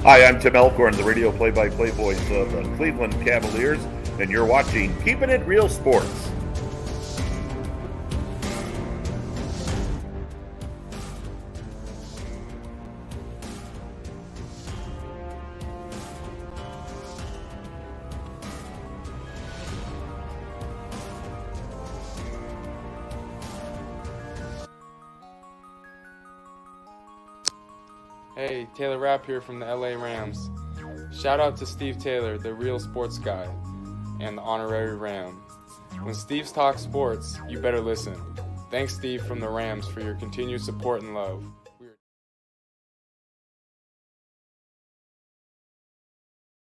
Hi, I'm Tim Elkhorn, the radio play-by-play voice of the Cleveland Cavaliers, and you're watching Keeping It Real Sports. Hey, Taylor Rapp here from the LA Rams. Shout out to Steve Taylor, the real sports guy, and the honorary Ram. When Steve's talks sports, you better listen. Thanks, Steve from the Rams, for your continued support and love.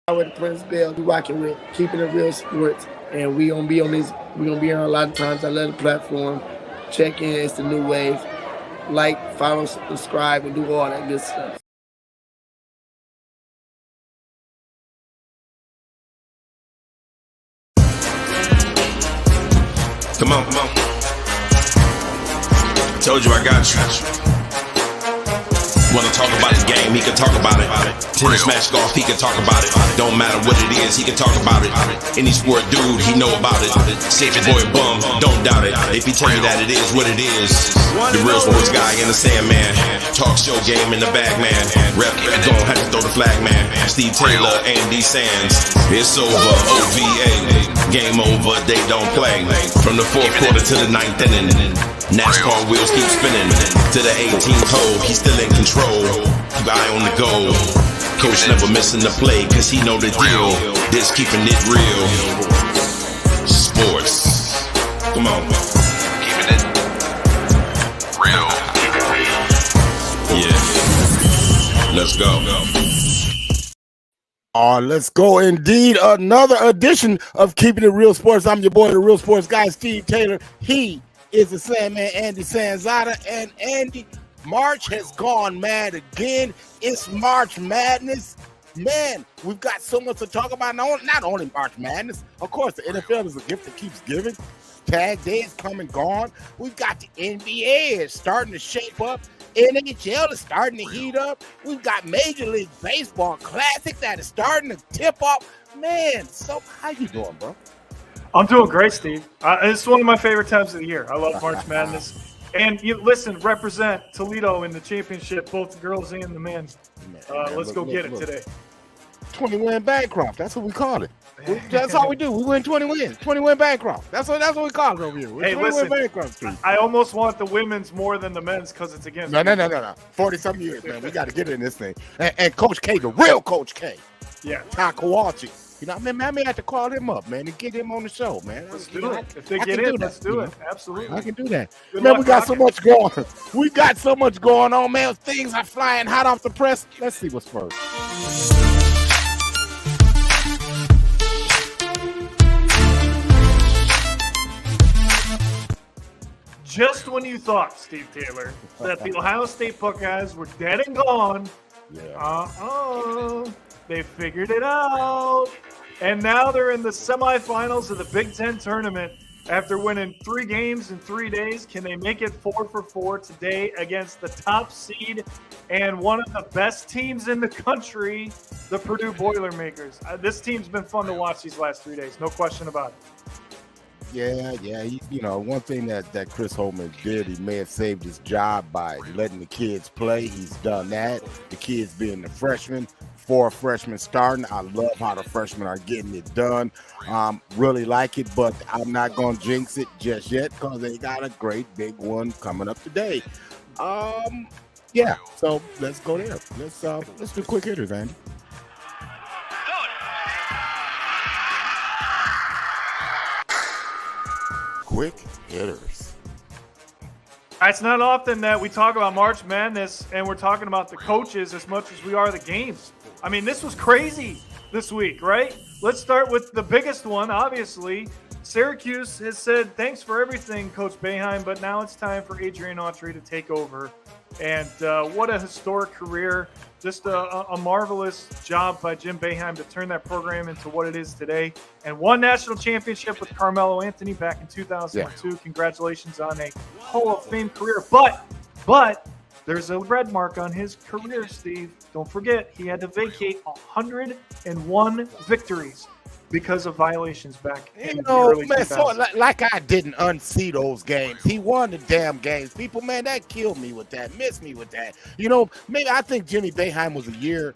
With Prince Bell, we rocking with Keeping It Real Sports, and we gonna be on this. We gonna be on a lot of times. I love the platform. Check in. It's the new wave. Like, follow, subscribe, and do all that good stuff. Come on. Told you I got you. Wanna talk about the game, he can talk about it. Tennis, match, golf, he can talk about it. Don't matter what it is, he can talk about it. Any sport dude, he know about it. Save your boy bum, don't doubt it. If he tell you that it is what it is. The real sports guy in the Sandman. Talk show game in the bag, man. Rep, don't have to throw the flag, man. Steve Taylor, Andy Sands. It's over, OVA. Game over, they don't play. From the fourth quarter to the ninth inning. NASCAR wheels keep spinning. To the 18th hole, he's still in control. Keep eye on the goal. Coach never missing the play, cause he know the deal. This keeping it real. Sports. Come on. Keeping it real. Yeah. Let's go. Let's go indeed. Another edition of Keeping It Real Sports. I'm your boy, the real sports guy, Steve Taylor. He is the Sandman, Andy Sanzada. And Andy, March has gone mad again. It's March Madness. Man, we've got so much to talk about. Not only March Madness. Of course, the NFL is a gift that keeps giving. Tag day is come and gone. We've got the NBA is starting to shape up. NHL is starting to heat up. We've got Major League Baseball Classic that is starting to tip off. Man, so how you doing, bro? I'm doing great, Steve. It's one of my favorite times of the year. I love March Madness. And you listen, represent Toledo in the championship, both the girls and the men. Let's go get it today. 20-win Bancroft. That's what we call it. That's all we do. We win 20 wins. 20-win Bancroft. That's what we call it over here. Hey, listen, I almost want the women's more than the men's because it's against. No. 40-something years, man. We got to get in this thing. And Coach K, the real Coach K. Yeah. Ty Kowalski. You know, I may have to call him up, man, and get him on the show, man. Let's do it. If they get in, let's do it. Absolutely. I can do that. Man, we got so much going on. We got so much going on, man. Things are flying hot off the press. Let's see what's first. Just when you thought, Steve Taylor, that the Ohio State Buckeyes were dead and gone, they figured it out. And now they're in the semifinals of the Big Ten tournament after winning 3 games in 3 days. Can they make it 4 for 4 today against the top seed and one of the best teams in the country, the Purdue Boilermakers? This team's been fun to watch these last 3 days, no question about it. Yeah. One thing that Chris Holman did, he may have saved his job by letting the kids play. He's done that. The kids being the freshmen, 4 freshmen starting. I love how the freshmen are getting it done. Really like it, but I'm not going to jinx it just yet because they got a great big one coming up today. Yeah, so let's go there. Let's do quick hitters, Andy. Quick hitters. It's not often that we talk about March Madness and we're talking about the coaches as much as we are the games. I mean, this was crazy this week, right? Let's start with the biggest one, obviously. Syracuse has said, thanks for everything, Coach Boeheim, but now it's time for Adrian Autry to take over. And what a historic career. Just a marvelous job by Jim Boeheim to turn that program into what it is today. And won national championship with Carmelo Anthony back in 2002. Yeah. Congratulations on a Hall of Fame career. But there's a red mark on his career, Steve. Don't forget, he had to vacate 101 victories because of violations back in the early man, 2000s. so like I didn't unsee those games. He won the damn games. People, man, that killed me with that, missed me with that. Maybe I think Jimmy Boeheim was a year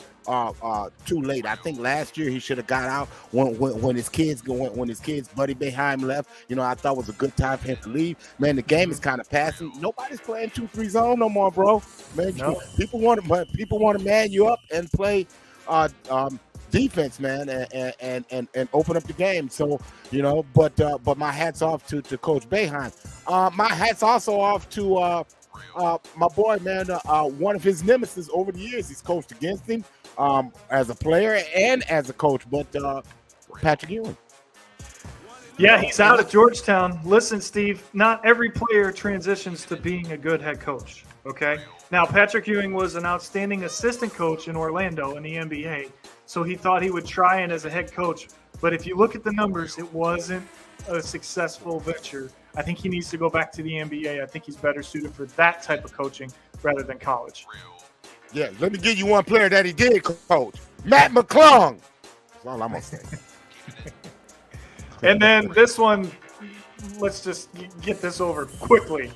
too late. I think last year he should have got out when his kids Buddy Boeheim left. I thought it was a good time for him to leave. Man, the game is kind of passing. Nobody's playing 2-3 zone no more, bro. Man, No. people want to man you up and play defense, man, and open up the game. So, but my hat's off to Coach Boeheim. My hat's also off to my boy, man, one of his nemesis over the years. He's coached against him as a player and as a coach, but Patrick Ewing. Yeah, he's out at Georgetown. Listen, Steve, not every player transitions to being a good head coach, okay? Now, Patrick Ewing was an outstanding assistant coach in Orlando in the NBA, so he thought he would try it as a head coach. But if you look at the numbers, it wasn't a successful venture. I think he needs to go back to the NBA. I think he's better suited for that type of coaching rather than college. Yeah, let me give you one player that he did coach. Matt McClung. That's all I'm going to say. And then this one, let's just get this over quickly.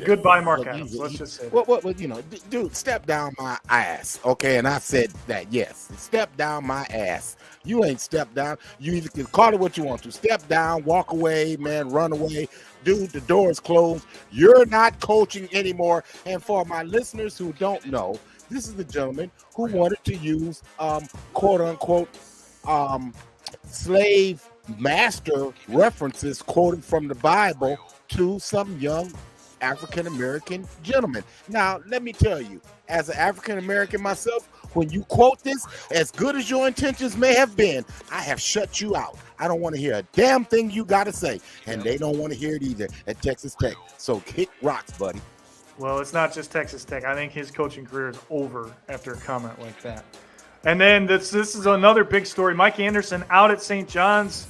Goodbye, Mark Adams. Let's just say that. Dude, step down my ass, okay? And I said that, yes. Step down my ass. You ain't stepped down. You either can call it what you want to. Step down, walk away, man, run away. Dude, the door is closed. You're not coaching anymore. And for my listeners who don't know, this is the gentleman who wanted to use, quote unquote, slave master references quoted from the Bible to some young African-American gentleman. Now, let me tell you, as an African-American myself, when you quote this, as good as your intentions may have been, I have shut you out. I don't want to hear a damn thing you got to say, and they don't want to hear it either at Texas Tech. So kick rocks, buddy. Well, it's not just Texas Tech. I think his coaching career is over after a comment like that. And then this is another big story. Mike Anderson out at St. John's.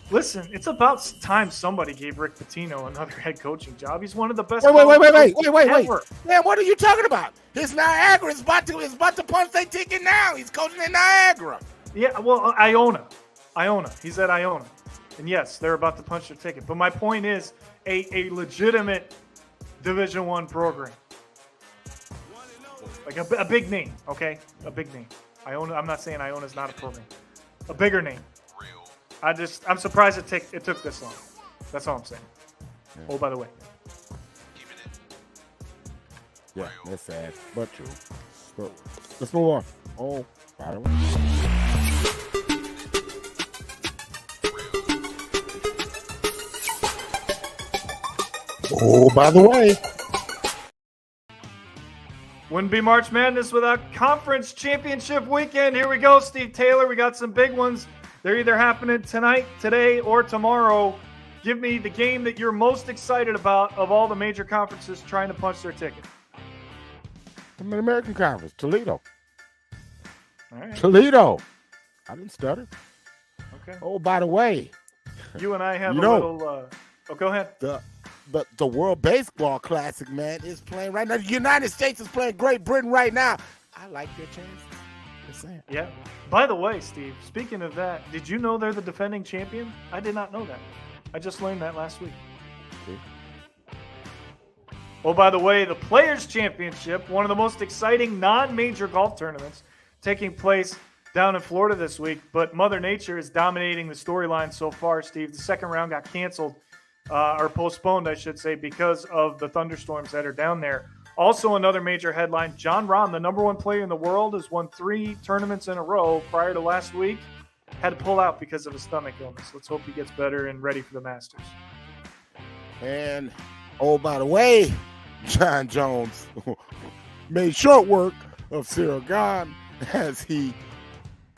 Listen, it's about time somebody gave Rick Pitino another head coaching job. He's one of the best. Wait. ever. Man, what are you talking about? His Niagara is about to punch their ticket now. He's coaching in Niagara. Yeah, well, Iona. He's at Iona. And yes, they're about to punch their ticket. But my point is a legitimate Division I program. Like a big name, okay? A big name. Iona. I'm not saying Iona's not a program. A bigger name. I'm surprised it took this long. That's all I'm saying. Oh, by the way. Yeah, that's sad, but true. But let's move on. Oh, by the way. Oh, by the way. Wouldn't be March Madness without Conference Championship Weekend. Here we go, Steve Taylor. We got some big ones. They're either happening tonight, today, or tomorrow. Give me the game that you're most excited about of all the major conferences trying to punch their ticket. I'm in the American Conference. Toledo. All right. Toledo. I didn't stutter. Okay. Oh, by the way. You and I have little. Go ahead. The World Baseball Classic, man, is playing right now. The United States is playing Great Britain right now. I like their chances. Just saying. Yeah. By the way, Steve, speaking of that, did you know they're the defending champion? I did not know that. I just learned that last week. See? Oh, by the way, the Players' Championship, one of the most exciting non-major golf tournaments taking place down in Florida this week. But Mother Nature is dominating the storyline so far, Steve. The second round got canceled, or postponed, I should say, because of the thunderstorms that are down there. Also, another major headline, Jon Rahm, the number one player in the world, has won 3 tournaments in a row prior to last week. Had to pull out because of a stomach illness. Let's hope he gets better and ready for the Masters. And, oh, by the way, John Jones made short work of Cyril Gahn as he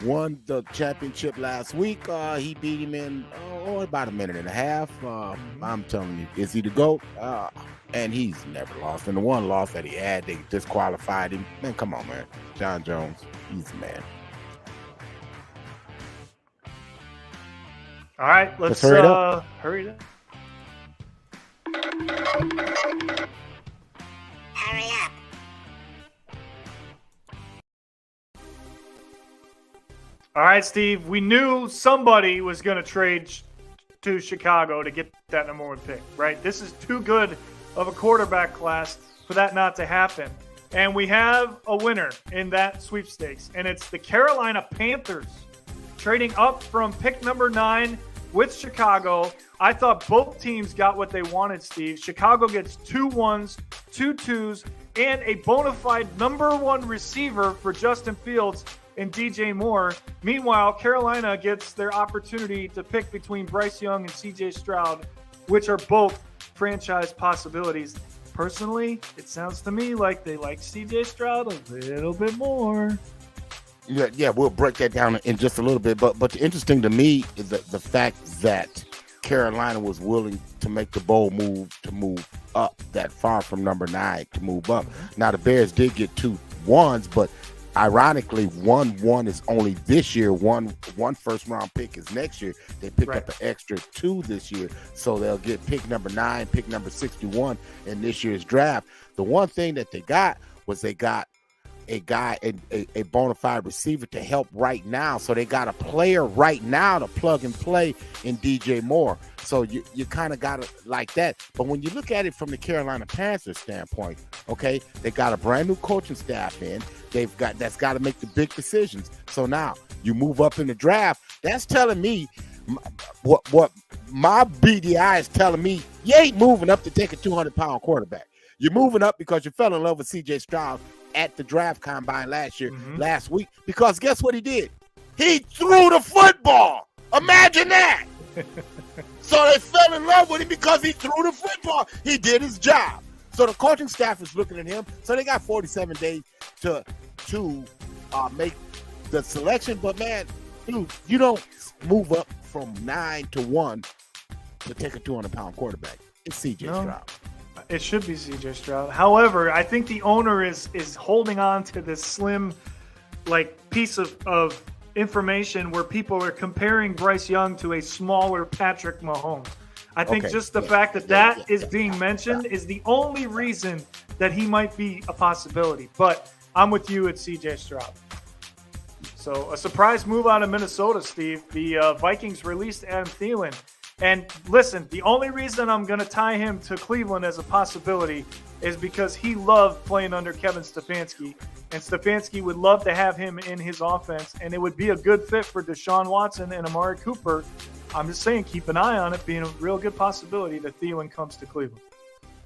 won the championship last week. He beat him in about a minute and a half. I'm telling you, is he the GOAT? And he's never lost. And the one loss that he had, they disqualified him. Man, come on, man. John Jones, he's the man. All right, let's hurry it up. Hurry it up. Hurry up. All right, Steve. We knew somebody was going to trade to Chicago to get that number 1 pick, right? This is too good of a quarterback class for that not to happen. And we have a winner in that sweepstakes, and it's the Carolina Panthers trading up from pick number 9 with Chicago. I thought both teams got what they wanted, Steve. Chicago gets 2 1s, 2 2s, and a bona fide number 1 receiver for Justin Fields and DJ Moore. Meanwhile, Carolina gets their opportunity to pick between Bryce Young and CJ Stroud, which are both franchise possibilities. Personally, it sounds to me like they like CJ Stroud a little bit more. Yeah, we'll break that down in just a little bit. But interesting to me is the fact that Carolina was willing to make the bold move to move up that far from number 9 to move up. Now, the Bears did get 2 1s, but ironically, 1 is only this year. One first-round pick is next year. They picked up an extra 2 this year, so they'll get pick number 9, pick number 61 in this year's draft. The one thing that they got was they got a guy, a bona fide receiver to help right now. So they got a player right now to plug and play in DJ Moore. So you kind of got it like that. But when you look at it from the Carolina Panthers standpoint, okay, they got a brand new coaching staff in. That's got to make the big decisions. So now you move up in the draft. That's telling me what my BDI is telling me. You ain't moving up to take a 200-pound quarterback. You're moving up because you fell in love with CJ Stroud at the draft combine last week, because guess what he did? He threw the football. Imagine that. So they fell in love with him because he threw the football. He did his job. So the coaching staff is looking at him. So they got 47 days to make the selection. But man, dude, you don't move up from 9 to 1 to take a 200-pound quarterback. It's CJ Stroud. It should be CJ Stroud. However, I think the owner is holding on to this slim piece of information where people are comparing Bryce Young to a smaller Patrick Mahomes. I think just the fact that is being mentioned is the only reason that he might be a possibility. But I'm with you at CJ Stroud. So a surprise move out of Minnesota, Steve. The Vikings released Adam Thielen. And listen, the only reason I'm going to tie him to Cleveland as a possibility is because he loved playing under Kevin Stefanski. And Stefanski would love to have him in his offense. And it would be a good fit for Deshaun Watson and Amari Cooper. I'm just saying, keep an eye on it being a real good possibility that Thielen comes to Cleveland.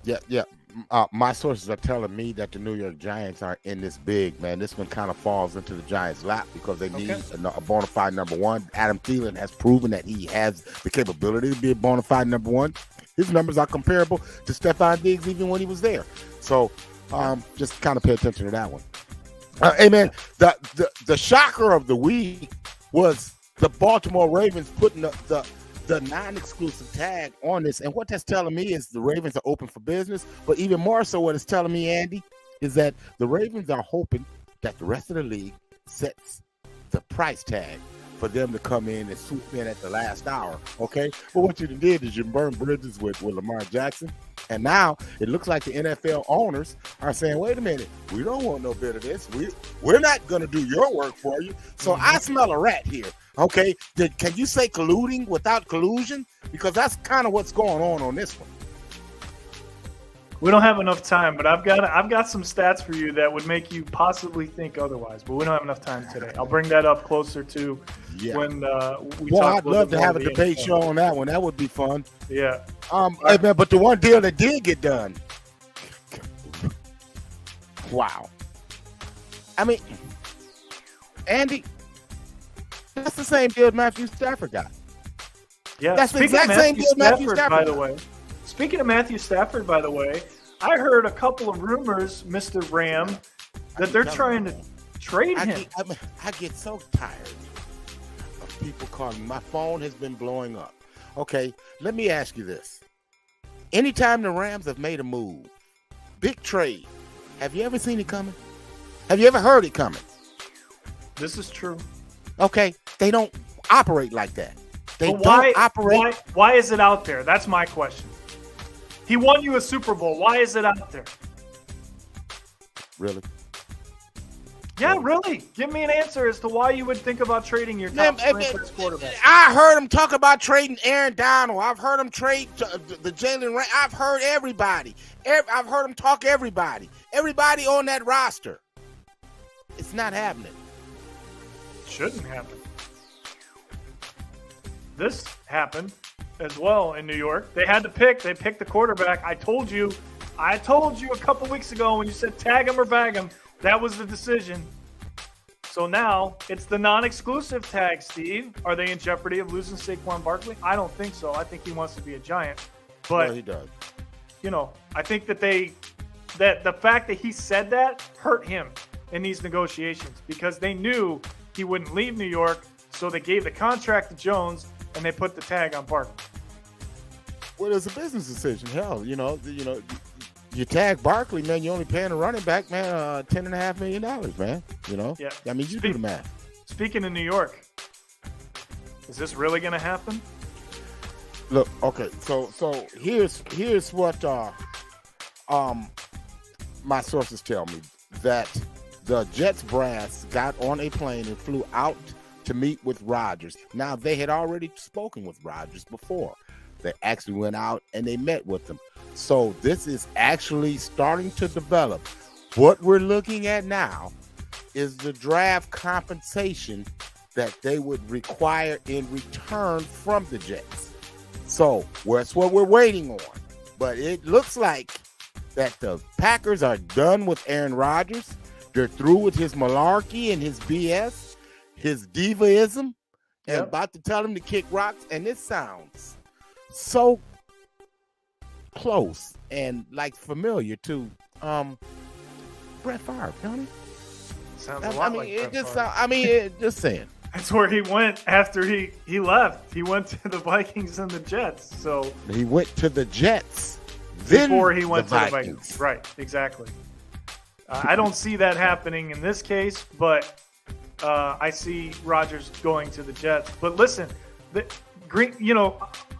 Yeah. My sources are telling me that the New York Giants are in this big, man. This one kind of falls into the Giants' lap because they need a bona fide number 1. Adam Thielen has proven that he has the capability to be a bona fide number 1. His numbers are comparable to Stephon Diggs even when he was there. So just kind of pay attention to that one. Hey, man, the shocker of the week was the Baltimore Ravens putting the non-exclusive tag on this. And what that's telling me is the Ravens are open for business. But even more so, what it's telling me, Andy, is that the Ravens are hoping that the rest of the league sets the price tag for them to come in and swoop in at the last hour, okay? But what you did is you burned bridges with Lamar Jackson. And now it looks like the NFL owners are saying, wait a minute, we don't want no bit of this. We're not going to do your work for you. So I smell a rat here. Okay, can you say colluding without collusion? Because that's kind of what's going on this one. We don't have enough time, but I've got some stats for you that would make you possibly think otherwise. But we don't have enough time today. I'll bring that up closer to when we talk. I'd love to have a debate show on that one. That would be fun. Yeah. Hey, man, but the one deal that did get done. Wow. I mean, Andy. That's the same deal Matthew Stafford got. Yeah, that's the exact same deal Matthew Stafford by the way. Speaking of Matthew Stafford, by the way, I heard a couple of rumors, Mr. Ram, that they're trying to trade him. I get so tired of people calling me. My phone has been blowing up. Okay, let me ask you this. Anytime the Rams have made a move, big trade, have you ever seen it coming? Have you ever heard it coming? This is true. Okay, they don't operate like that. They don't operate. Why is it out there? That's my question. He won you a Super Bowl. Why is it out there? Really? Yeah, really. Give me an answer as to why you would think about trading your top franchise quarterback. I heard him talk about trading Aaron Donald. I've heard him trade the Jalen Ray. I've heard everybody. I've heard him talk everybody. Everybody on that roster. It's not happening. Shouldn't happen. This happened as well in New York. They had to pick. They picked the quarterback. I told you a couple weeks ago when you said tag him or bag him, that was the decision. So now it's the non-exclusive tag, Steve. Are they in jeopardy of losing Saquon Barkley? I don't think so. I think he wants to be a Giant. But, no, he does. I think that the fact that he said that hurt him in these negotiations because they knew he wouldn't leave New York, so they gave the contract to Jones and they put the tag on Barkley. Well, it's a business decision. Hell, you tag Barkley, man. You're only paying a running back, man, $10.5 million, man. Yeah. I mean, you do the math. Speaking of New York, is this really going to happen? Look, okay. So here's what my sources tell me, that the Jets brass got on a plane and flew out to meet with Rodgers. Now, they had already spoken with Rodgers before. They actually went out and they met with him. So this is actually starting to develop. What we're looking at now is the draft compensation that they would require in return from the Jets. So that's what we're waiting on. But it looks like that the Packers are done with Aaron Rodgers. They're through with his malarkey and his BS, his divaism, and about to tell him to kick rocks. And this sounds so close and like familiar to Brett Favre, don't it? Sounds a lot like Brett Favre. Just saying. That's where he went after he left. He went to the Vikings and the Jets. So he went to the Jets before he went to the Vikings. Right, exactly. I don't see that happening in this case, but I see Rodgers going to the Jets. But listen,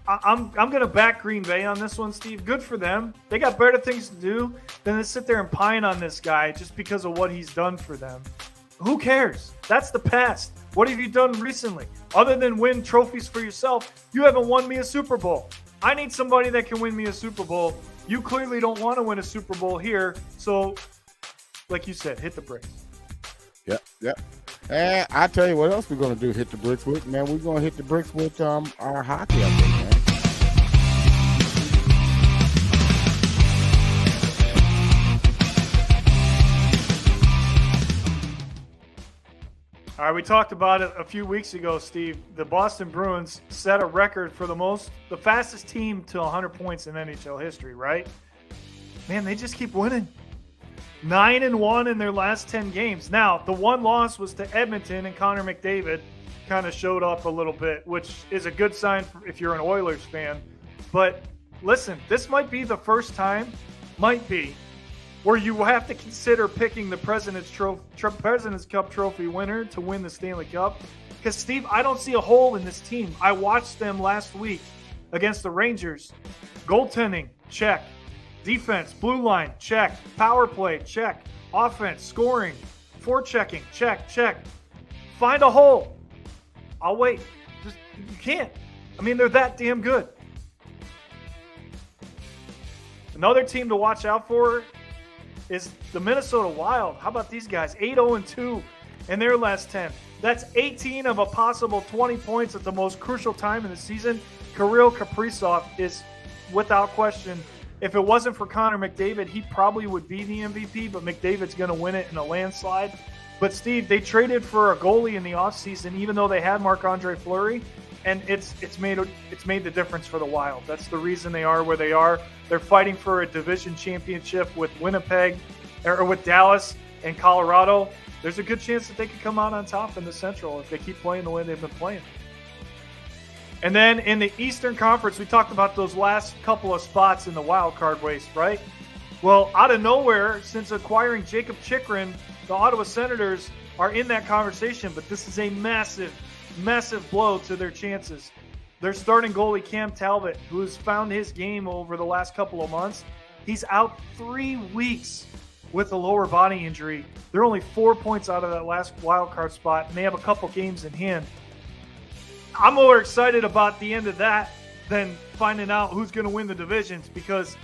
I'm going to back Green Bay on this one, Steve. Good for them. They got better things to do than to sit there and pine on this guy just because of what he's done for them. Who cares? That's the past. What have you done recently? Other than win trophies for yourself, you haven't won me a Super Bowl. I need somebody that can win me a Super Bowl. You clearly don't want to win a Super Bowl here. So, like you said, hit the bricks. Yep. And I tell you what else we're going to do, hit the bricks with, man. We're going to hit the bricks with our hockey update, man. All right, we talked about it a few weeks ago, Steve. The Boston Bruins set a record for the fastest team to 100 points in NHL history, right? Man, they just keep winning. 9-1 in their last 10 games. Now, the one loss was to Edmonton, and Connor McDavid kind of showed up a little bit, which is a good sign if you're an Oilers fan. But listen, this might be the first time, where you have to consider picking the President's Cup trophy winner to win the Stanley Cup. Because, Steve, I don't see a hole in this team. I watched them last week against the Rangers. Goaltending, check. Defense, blue line, check. Power play, check. Offense, scoring, forechecking, check. Find a hole. I'll wait. You can't. I mean, they're that damn good. Another team to watch out for is the Minnesota Wild. How about these guys? 8-0-2 in their last 10. That's 18 of a possible 20 points at the most crucial time in the season. Kirill Kaprizov is, without question, if it wasn't for Connor McDavid, he probably would be the MVP, but McDavid's going to win it in a landslide. But, Steve, they traded for a goalie in the offseason, even though they had Marc-Andre Fleury, and it's made the difference for the Wild. That's the reason they are where they are. They're fighting for a division championship with Winnipeg, or with Dallas and Colorado. There's a good chance that they could come out on top in the Central if they keep playing the way they've been playing. And then in the Eastern Conference, we talked about those last couple of spots in the wild card race, right? Well, out of nowhere, since acquiring Jacob Chikrin, the Ottawa Senators are in that conversation, but this is a massive blow to their chances. Their starting goalie, Cam Talbot, who has found his game over the last couple of months, he's out 3 weeks with a lower body injury. They're only 4 points out of that last wild card spot, and they have a couple games in hand. I'm more excited about the end of that than finding out who's going to win the divisions, because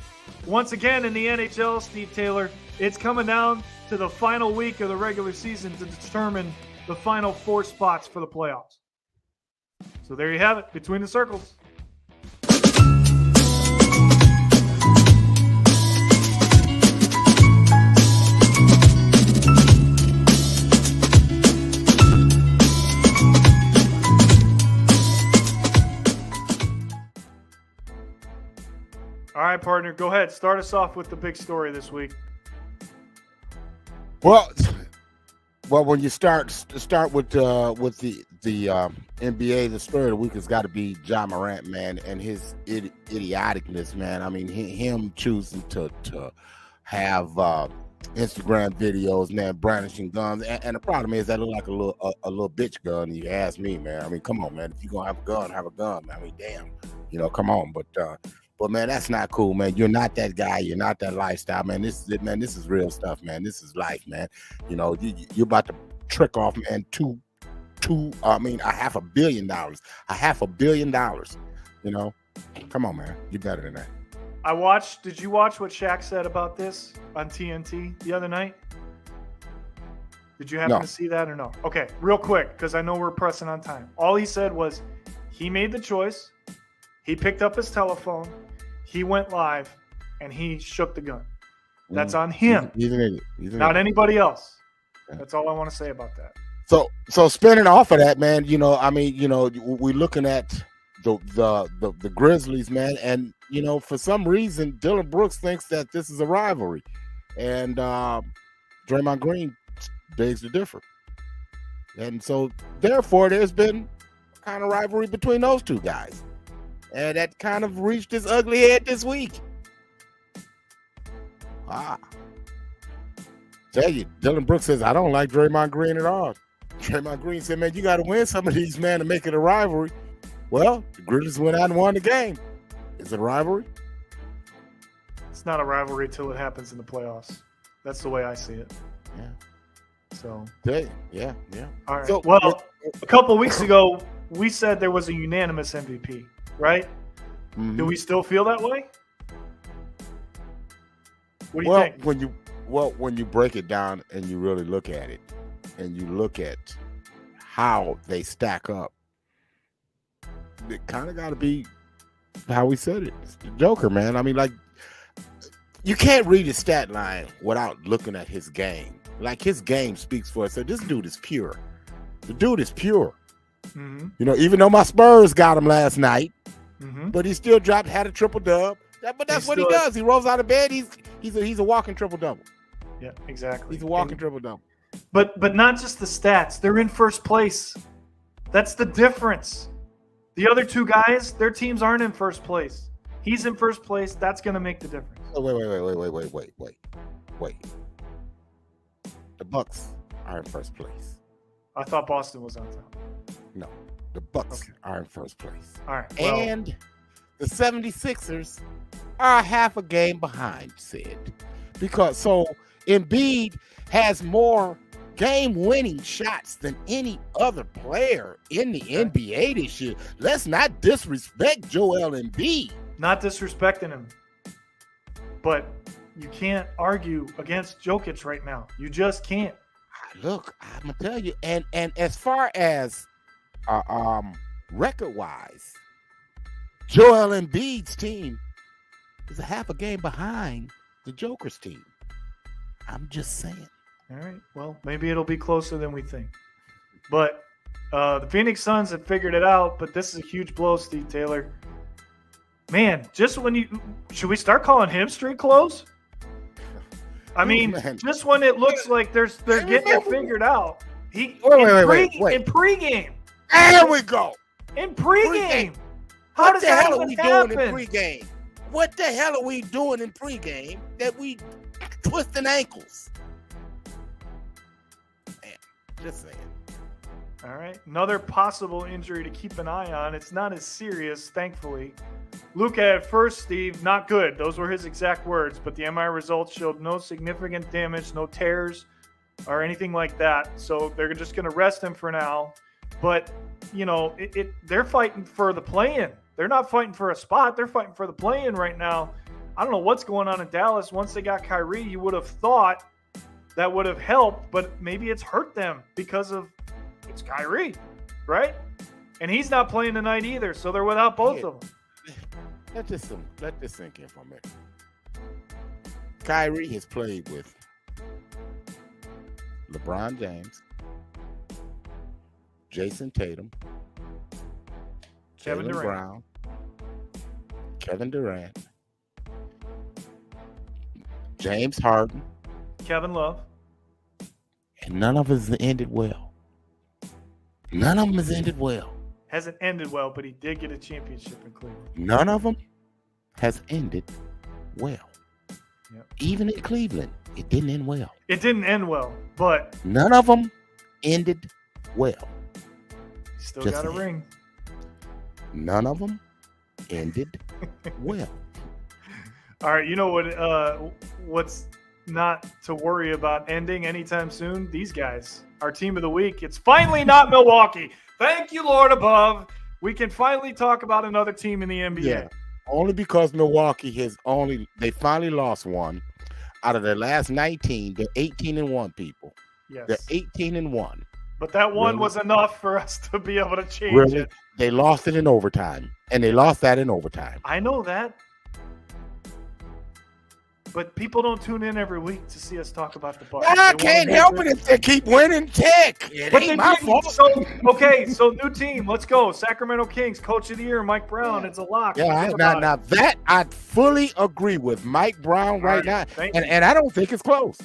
once again in the NHL, Steve Taylor, it's coming down to the final week of the regular season to determine the final 4 spots for the playoffs. So there you have it, Between the Circles. All right, partner, go ahead. Start us off with the big story this week. Well, when you start with the NBA, the story of the week has got to be Ja Morant, man, and his idioticness, man. I mean, him choosing to have Instagram videos, man, brandishing guns, and the problem is that look like a little bitch gun. You ask me, man. I mean, come on, man. If you're gonna have a gun, man. I mean, damn, come on. But man, that's not cool, man. You're not that guy. You're not that lifestyle, man. This is real stuff, man. This is life, man. You're about to trick off, man. $500 million. $500 million. Come on, man. You're better than that. Did you watch what Shaq said about this on TNT the other night? Did you happen to see that or no? Okay, real quick, because I know we're pressing on time. All he said was he made the choice. He picked up his telephone. He went live, and he shook the gun. That's on him. He's an idiot. Not anybody else. Yeah. That's all I want to say about that. So spinning off of that, man, we're looking at the Grizzlies, man, and for some reason Dillon Brooks thinks that this is a rivalry, and Draymond Green begs to differ, and so therefore there's been kind of rivalry between those two guys. And that kind of reached its ugly head this week. Tell you, Dillon Brooks says, I don't like Draymond Green at all. Draymond Green said, man, you got to win some of these, man, to make it a rivalry. Well, the Grizzlies went out and won the game. Is it a rivalry? It's not a rivalry till it happens in the playoffs. That's the way I see it. Yeah. So. Yeah. All right. So, well, a couple of weeks ago, we said there was a unanimous MVP. Right? Mm-hmm. Do we still feel that way? What do you think? When you break it down and you really look at it, and you look at how they stack up, it kind of got to be how we said it. It's the Joker, man. I mean, like, you can't read his stat line without looking at his game. Like, his game speaks for itself. This dude is pure. The dude is pure. Mm-hmm. Even though my Spurs got him last night, but he still had a triple dub. But that's what he does. He rolls out of bed. He's a walking triple double. Yeah, exactly. He's a walking triple double. But not just the stats. They're in first place. That's the difference. The other two guys, their teams aren't in first place. He's in first place. That's going to make the difference. Oh, wait. The Bucks are in first place. I thought Boston was on top. No, the Bucks are in first place. All right. Well, and the 76ers are half a game behind, Sid. Because Embiid has more game-winning shots than any other player in the NBA this year. Let's not disrespect Joel Embiid. Not disrespecting him. But you can't argue against Jokic right now. You just can't. Look, I'm going to tell you, and as far as record-wise, Joel Embiid's team is a half a game behind the Joker's team. I'm just saying. All right. Well, maybe it'll be closer than we think. But the Phoenix Suns have figured it out, but this is a huge blow, Steve Taylor. Man, should we start calling him street clothes? I mean, just when it looks like they're getting it figured out. Wait. In pregame. There we go. In pregame. What the hell are we doing in pregame? What the hell are we doing in pregame that we twisting ankles? Man, just saying. All right. Another possible injury to keep an eye on. It's not as serious, thankfully. Luka at first, Steve, not good. Those were his exact words, but the MRI results showed no significant damage, no tears or anything like that. So they're just going to rest him for now. But, they're fighting for the play-in. They're not fighting for a spot. They're fighting for the play-in right now. I don't know what's going on in Dallas. Once they got Kyrie, you would have thought that would have helped, but maybe it's hurt them because of it's Kyrie, right? And he's not playing tonight either, so they're without both of them. Let this sink in for a minute. Kyrie has played with LeBron James, Jason Tatum, Kevin Jaylen Durant. Brown, Kevin Durant, James Harden, Kevin Love. and none of us ended well. None of them has ended well. Hasn't ended well, but he did get a championship in Cleveland. None of them has ended well. Yep. Even in Cleveland, it didn't end well. It didn't end well, but None of them ended well. he still Just got a saying. ring. None of them ended well. All right, you know what's not to worry about ending anytime soon? These guys, our team of the week. It's finally not Milwaukee. Thank you, Lord above. We can finally talk about another team in the NBA. Yeah. Only because Milwaukee they finally lost one out of their last 19. They're 18-1 people. Yes. They're 18-1. But that one Really? was enough for us to be able to change Really? it. They lost it in overtime. And they lost that in overtime. I know that. But people don't tune in every week to see us talk about the Bucks. I can't help it if they keep winning. Tick. It But ain't they my didn't. fault. So new team. Let's go. Sacramento Kings, Coach of the Year, Mike Brown. It's a lock. Yeah, Forget about now it. that I fully agree with Mike Brown right right, now. thank And I don't think it's close.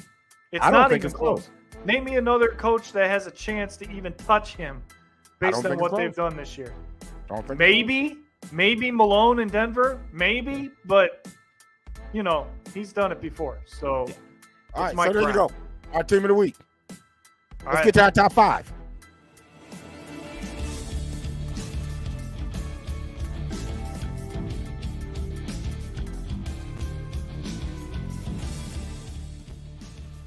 It's I don't not think even it's close. close. Name me another coach that has a chance to even touch him I based don't on think what it's they've close. done this year. Don't think Maybe Malone in Denver. Maybe, but he's done it before. So All right, Mike so there you Brown. go. Our team of the week. all Let's right. get to our top five.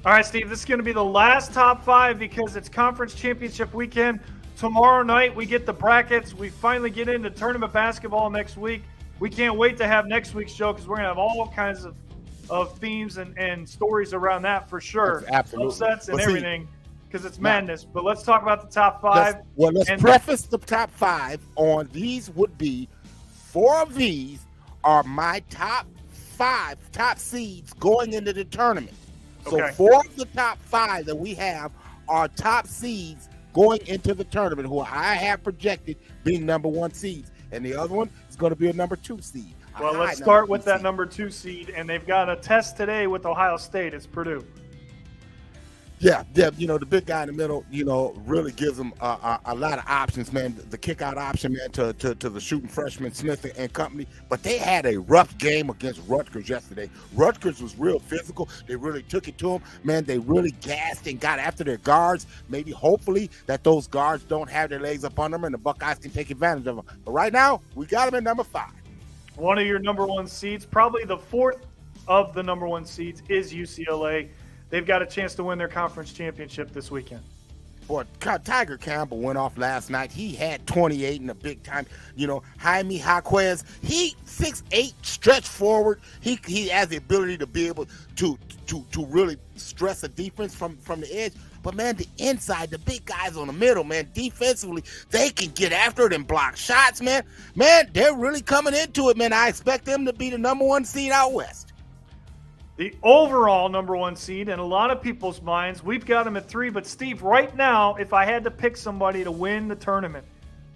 All right, Steve, this is going to be the last top five because it's conference championship weekend. Tomorrow night, we get the brackets. We finally get into tournament basketball next week. We can't wait to have next week's show because we're going to have all kinds of themes and stories around that for sure. Absolutely. Upsets and But see, everything because it's madness. But let's talk about the top five. Let's And- preface the top five on these would be 4 of these are my top seeds going into the tournament. So Okay. 4 of the top 5 that we have are top seeds going into the tournament who I have projected being number 1 seeds. And the other one is going to be a number 2 seed. A Well, high let's number start 2 with that seed. number 2 seed, and they've got a test today with Ohio State. It's Purdue. Yeah, the big guy in the middle, really gives them a lot of options, man. The kick out option, man, to the shooting freshman Smith and company. But they had a rough game against Rutgers yesterday. Rutgers was real physical. They really took it to them, man. They really gassed and got after their guards. Maybe, hopefully, that those guards don't have their legs up under them and the Buckeyes can take advantage of them. But right now, we got them at number 5. One of your number 1 seeds, probably the 4th of the number 1 seeds, is UCLA. They've got a chance to win their conference championship this weekend. Boy, Tiger Campbell went off last night. He had 28 in the big time. Jaime Jaquez, he 6'8", stretch forward. He has the ability to be able to really stress a defense from the edge. But, man, the inside, the big guys on the middle, man, defensively, they can get after it and block shots, man. Man, they're really coming into it, man. I expect them to be the number 1 seed out west. The overall number 1 seed in a lot of people's minds, we've got them at 3. But, Steve, right now, if I had to pick somebody to win the tournament,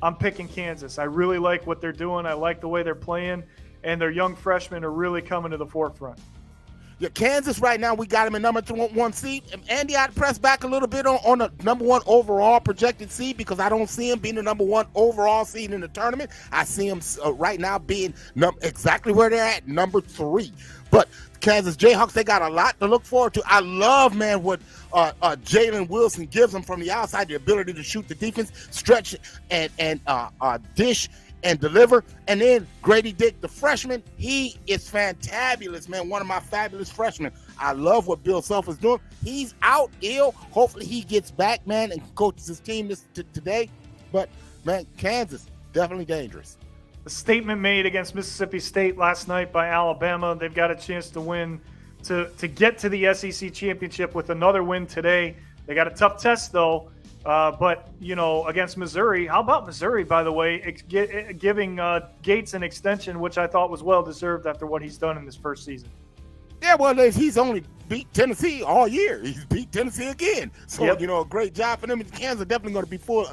I'm picking Kansas. I really like what they're doing. I like the way they're playing, and their young freshmen are really coming to the forefront. Yeah, Kansas right now, we got him at number 1 seed. Andy, I'd press back a little bit on the number 1 overall projected seed because I don't see him being the number 1 overall seed in the tournament. I see him right now being exactly where they're at, number 3. But Kansas Jayhawks, they got a lot to look forward to. I love, man, what Jalen Wilson gives them from the outside, the ability to shoot the defense, stretch and dish and deliver. And then Grady Dick, the freshman, he is fantabulous, man. One of my fabulous freshmen. I love what Bill Self is doing. He's out ill. Hopefully he gets back, man, and coaches his team today. But, man, Kansas, definitely dangerous. The statement made against Mississippi State last night by Alabama. They've got a chance to win, to get to the SEC championship with another win today. They got a tough test, though. But, against Missouri, how about Missouri, by the way, giving Gates an extension, which I thought was well-deserved after what he's done in his first season? Yeah, well, he's only beat Tennessee all year. He's beat Tennessee again. So, Yep. a great job for them. Kansas are definitely going to be full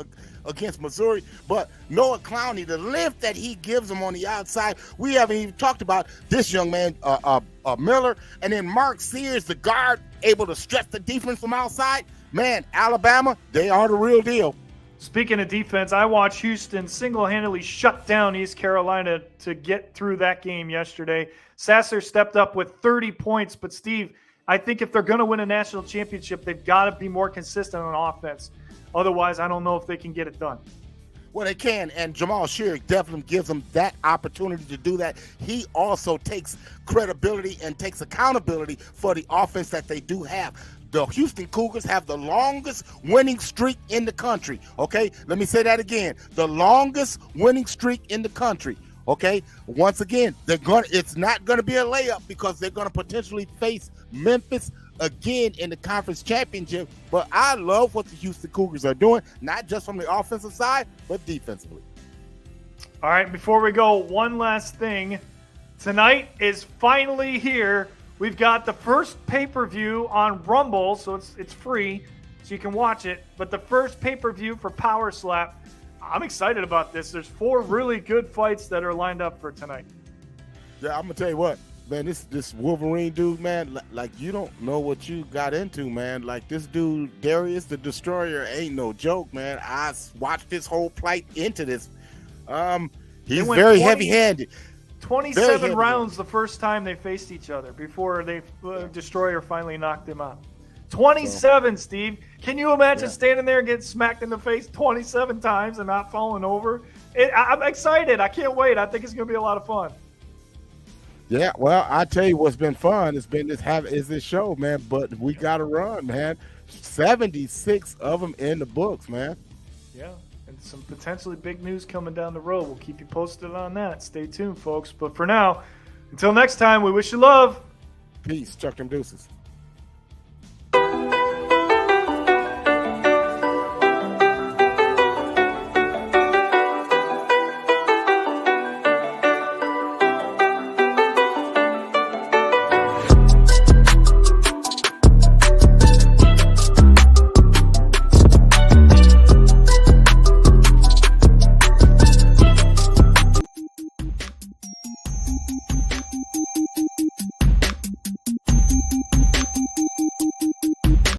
against Missouri. But Noah Clowney, the lift that he gives them on the outside, we haven't even talked about this young man, Miller. And then Mark Sears, the guard, able to stretch the defense from outside. Man, Alabama, they are the real deal. Speaking of defense, I watched Houston single-handedly shut down East Carolina to get through that game yesterday. Sasser stepped up with 30 points, but Steve, I think if they're going to win a national championship, they've got to be more consistent on offense. Otherwise, I don't know if they can get it done. Well, they can, and Jamal Shearer definitely gives them that opportunity to do that. He also takes credibility and takes accountability for the offense that they do have. The Houston Cougars have the longest winning streak in the country, okay? Let me say that again. The longest winning streak in the country, okay? Once again, it's not going to be a layup because they're going to potentially face Memphis again in the conference championship. But I love what the Houston Cougars are doing, not just from the offensive side, but defensively. All right, before we go, one last thing. Tonight is finally here. We've got the first pay-per-view on Rumble, so it's free, so you can watch it. But the first pay-per-view for Power Slap, I'm excited about this. There's 4 really good fights that are lined up for tonight. Yeah, I'm gonna tell you what, man. This Wolverine dude, man. Like you don't know what you got into, man. Like this dude, Darius the Destroyer, ain't no joke, man. I watched his whole plight into this. He's very heavy-handed. 27 rounds the first time they faced each other before Destroyer finally knocked him out. 27, Steve. Can you imagine standing there and getting smacked in the face 27 times and not falling over? I'm excited. I can't wait. I think it's going to be a lot of fun. Yeah, well, I tell you what's been fun. It's been this show, man. But we got to run, man. 76 of them in the books, man. Yeah. Some potentially big news coming down the road. We'll keep you posted on that. Stay tuned, folks. But for now, until next time, we wish you love. Peace. Chuck them deuces.